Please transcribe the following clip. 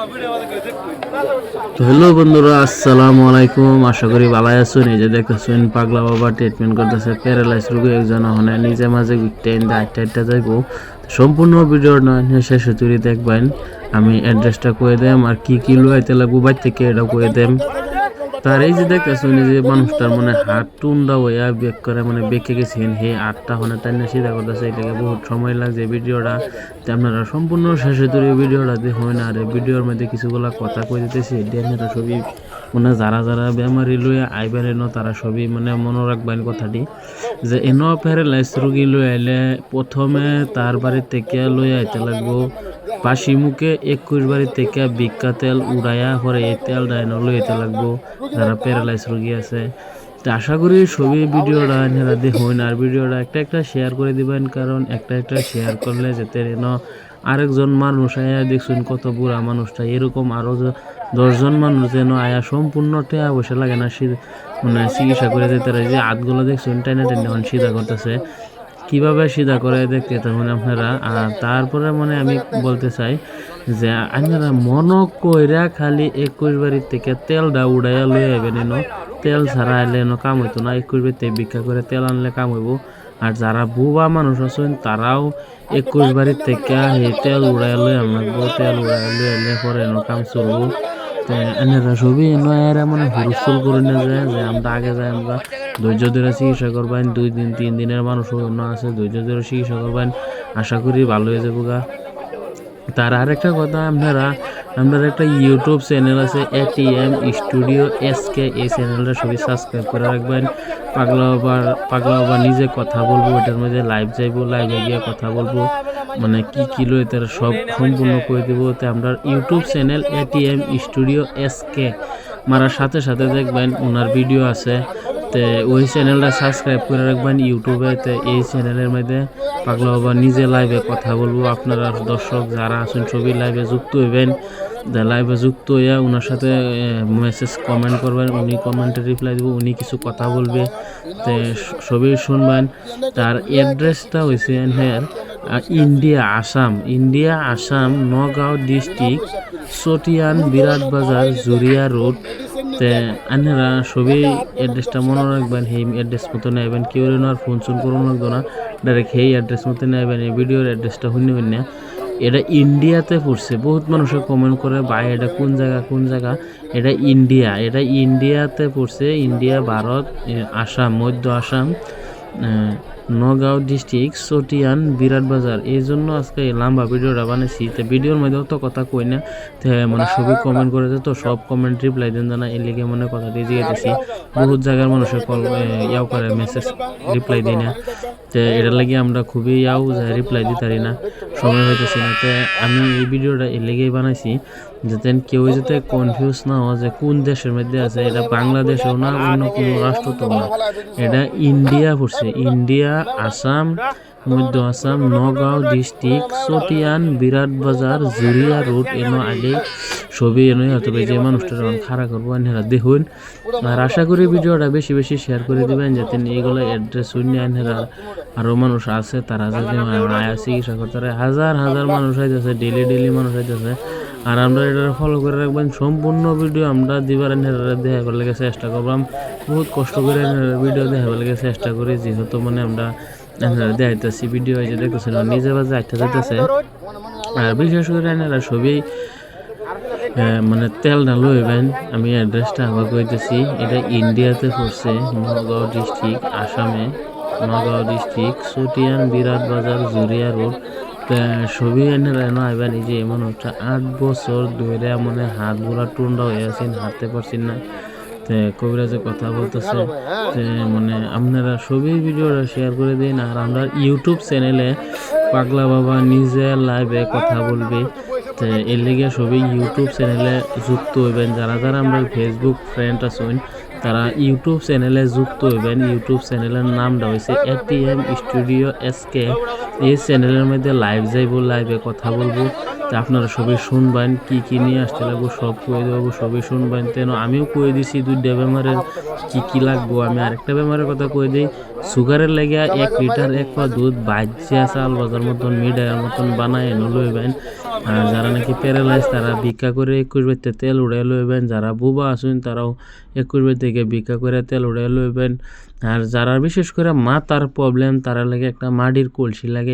তো হ্যালো বন্ধুরা, আসসালামু আলাইকুম। আশা করি ভালো আছেন। এই যে দেখতেছেন পাগলা বাবা ট্রিটমেন্ট করতেছে প্যারালাইজ রোগী একজন। হনে নিজে মাঝে ট্রেন আটটা যাইব। সম্পূর্ণ ভিডিও শেষে তুই দেখবেন। আমি অ্যাড্রেসটা কয়ে দেম আর কি কি লইতে লাগবো বাইর থেকে এটা কয়ে দেম। তার এই যে দেখতেছেন যে মানুষটার মানে হাত টুন্ডা হইয়া বেক করে মানে বেঁকে গেছেন, হে আটটা হনে তাই না সিধা করতেছে। এটাকে বহুত সময় লাগছে ভিডিওটা। আপনারা সম্পূর্ণ শেষে তুলে ভিডিওটা দেখুন। আর এই ভিডিওর মধ্যে কিছুগুলা কথা কই দিতেছি, আপনারা সবই মানে যারা যারা বেমারি লইয়া আইবেন এনো তারা সবই মানে মনে রাখবেন কথাটি যে এনো প্যারালাইজ রোগী লই আইলে প্রথমে তার বাড়ি থেকে লই আইতে লাগবো পাশি মুখে 21 বাড়ি থেকে ভিক্ষা তেল উড়াইয়া পরে এই তেলটা এনে লই আইতে লাগবো যারা প্যারালাইজ রোগী আছে। তো আশা করি সবই ভিডিওটা আপনারা দেখুন আর ভিডিওটা একটা একটা শেয়ার করে দিবেন, কারণ একটা একটা শেয়ার করলে যাতে এনো আরেকজন মানুষ আয়া দেখছেন কত বুড়া মানুষটা, এরকম আরো 10জন মানুষ যেন আয়া সম্পূর্ণ টাকা পয়সা লাগে না মানে চিকিৎসা করে যেতে পারে। যে হাতগুলো দেখছেন টাইনা টাইনা সিধা করতেছে, কিভাবে সিধা করে দেখতে তখন আপনারা। আর তারপরে মানে আমি বলতে চাই যে আপনারা মন কইরা খালি 21 বাড়ির থেকে তেলটা উড়াইয়া লই আইবেন। এনো তেল ছাড়া আইলে এনো কাম হইতো না। 21 বাড়িতে ভিক্ষা করে তেল আনলে কাম হইব। আর যারা বুবা মানুষ আছেন তারাও 21 বাড়ির থেকে এই তেল উড়াইয়া লই আনবো। তেল উড়াইয়া লই আনলে পরে এনো কাম চলবো। এনারা সবই এরা মানে হুলস্থুল করে নিয়ে যায় যে আমরা আগে যাই, আমরা ধৈর্য ধরে চিকিৎসা করবেন। 2 দিন 3 দিনের মানুষ অন্য আছে, ধৈর্য ধরে চিকিৎসা করবেন। আশা করি ভালো হয়ে যাবো গা। তার আরেকটা কথা, আপনার একটা ইউটিউব চ্যানেল আছে এটিএম স্টুডিও এসকে, এই চ্যানেলটা সবই সাবস্ক্রাইব করে রাখবেন। পাগলা বাবা নিজে কথা বলবো, ওটার মধ্যে লাইভ যাইবো, লাইভে গিয়ে কথা বলবো, মানে কি কি লই তার সব সম্পূর্ণ করে দেবো। তো আমরা YouTube channel ATM studio SK মারার সাথে সাথে দেখবেন ওনার ভিডিও আছে। তো ওই চ্যানেলটা সাবস্ক্রাইব করে রাখবেন ইউটিউবে। তো এই চ্যানেলের মধ্যে পাগলা বাবা নিজে লাইভে কথা বলবো। আপনারা দর্শক যারা আছেন সবই লাইভে যুক্ত হইবেন। লাইভে যুক্ত হইয়া ওনার সাথে মেসেজ কমেন্ট করবেন, উনি কমেন্টে রিপ্লাই দেবো, উনি কিছু কথা বলবে, তো সবই শুনবেন। তার অ্যাড্রেসটা হয়েছে ইন্ডিয়া আসাম নগাঁও ডিস্ট্রিক্ট চটিয়ান বিরাট বাজার জুরিয়া রোড। তে আপনারা সবই অ্যাড্রেসটা মনে রাখবেন, সেই অ্যাড্রেস মতো নেবেন। কেউ আর ফোন করুন লাগতো না, ডাইরেক্ট সেই অ্যাড্রেস মতো নেবেন। এই ভিডিওর অ্যাড্রেসটা শুনবেন না, এটা ইন্ডিয়াতে পড়ছে। বহুত মানুষে কমেন্ট করে ভাই এটা কোন জায়গা। এটা ইন্ডিয়াতে পড়ছে, ইন্ডিয়া ভারত, আসাম, মধ্য আসাম, নগাঁও ডিস্ট্রিক্ট চটিয়ান বিরাট বাজার। এই জন্য আজকে এই লম্বা ভিডিওটা বানাইছি। তো ভিডিওর মধ্যেও তো কথা কই না, মানে সবই কমেন্ট করেছে, তো সব কমেন্ট রিপ্লাই দেন জানা এর লিগে মনে কথা দিয়ে দিয়েছি। বহুত জায়গার মানুষের কল ইয়াও করে, মেসেজ রিপ্লাই দিই না। তো এটার লাগে আমরা খুবই রিপ্লাই দিতে পারি না, সময় হইতেছি না। তো আমি এই ভিডিওটা এর লেগেই বানাইছি যাতে কেউ যাতে কনফিউজ না হয় যে কোন দেশের মধ্যে আছে। এটা বাংলাদেশেও না, অন্য কোনো রাষ্ট্রতেও না, এটা ইন্ডিয়া পড়ছে। ইন্ডিয়া আসাম, মধ্য আসাম, নগাঁও ডিস্ট্রিক্ট চটিয়ান বিরাট বাজার জুরিয়া রোড। এনো আগে সবই এনে হতে পারে। যে মানুষটা যখন খাড়া করবো আনহেরা দেখুন। আর আশা করি ভিডিওটা বেশি বেশি শেয়ার করে দিবেন যাতে এইগুলো অ্যাড্রেস শুনে আনহেরা আরও মানুষ আছে তারা যাতে আয়া চিকিৎসা করতে পারে। হাজার মানুষ আইতেছে, ডেলি মানুষ আইতেছে। আর আমরা এটা ফলো করে রাখবেন। সম্পূর্ণ ভিডিও আমরা দিবার দেখাবার লেগে চেষ্টা করলাম, বহুত কষ্ট করে ভিডিও দেখাবার লেগে চেষ্টা করি, যেহেতু মানে আমরা দেখাইতেছি ভিডিও এই যে দেখতেছেন নিজে বাজে আটটা যেতেছে। আর বিশেষ করে এনারা সবই মানে তেলটা লইবেন। আমি অ্যাড্রেসটা আবার কইতেছি, এটা ইন্ডিয়াতে পড়ছে, নগাঁও ডিস্ট্রিক্ট আসামে, নগাঁও ডিস্ট্রিক্ট চটিয়ান বিরাট বাজার জুরিয়া রোড। সবই এনারা আইবেন। এই যে এমন একটা 8 বছর ধরে মানে হাত গুলা টুন্ডা হয়ে আছেন, হাঁটতে পারছেন না। কবিরাজে কথা বলতেছে, মানে আপনারা সবই ভিডিওটা শেয়ার করে দিন। আর আমরা ইউটিউব চ্যানেলে পাগলা বাবা নিজে লাইভে কথা বলবে, তো এর লেগে সবই ইউটিউব চ্যানেলে যুক্ত হইবেন। যারা আমরা ফেসবুক ফ্রেন্ড আছেন তারা ইউটিউব চ্যানেলে যুক্ত হইবেন। ইউটিউব চ্যানেলের নামটা হয়েছে এটিএম স্টুডিও এসকে। এই চ্যানেলের মধ্যে লাইভ যাইব, লাইভে কথা বলবো। তা আপনারা সবাই শুনবেন, কি নিয়ে আসতে লাগবো সব কয়ে দেবো, সবই শুনবেন। তেন আমিও কয়ে দিছি 2টা বেমারের কি লাগবো। আমি আরেকটা বেমারের কথা কয়ে দিই, সুগারের লেগে 1 লিটার 1 পা দুধ বাজ্যা চাল বাজার মতন মিডার মতন বানায় এনে লইবেন। আর যারা নাকি প্যারালাইজ তারা ভিক্ষা করে 21 বাইতে তেল উড়াই লইবেন, যারা বুবা আছেন তারাও 21 বাই থেকে ভিক্ষা করে তেল উড়াই লইবেন। আর যারা বিশেষ করে মাথার প্রবলেম তারা লাগে একটা মাটির কলসি লাগে।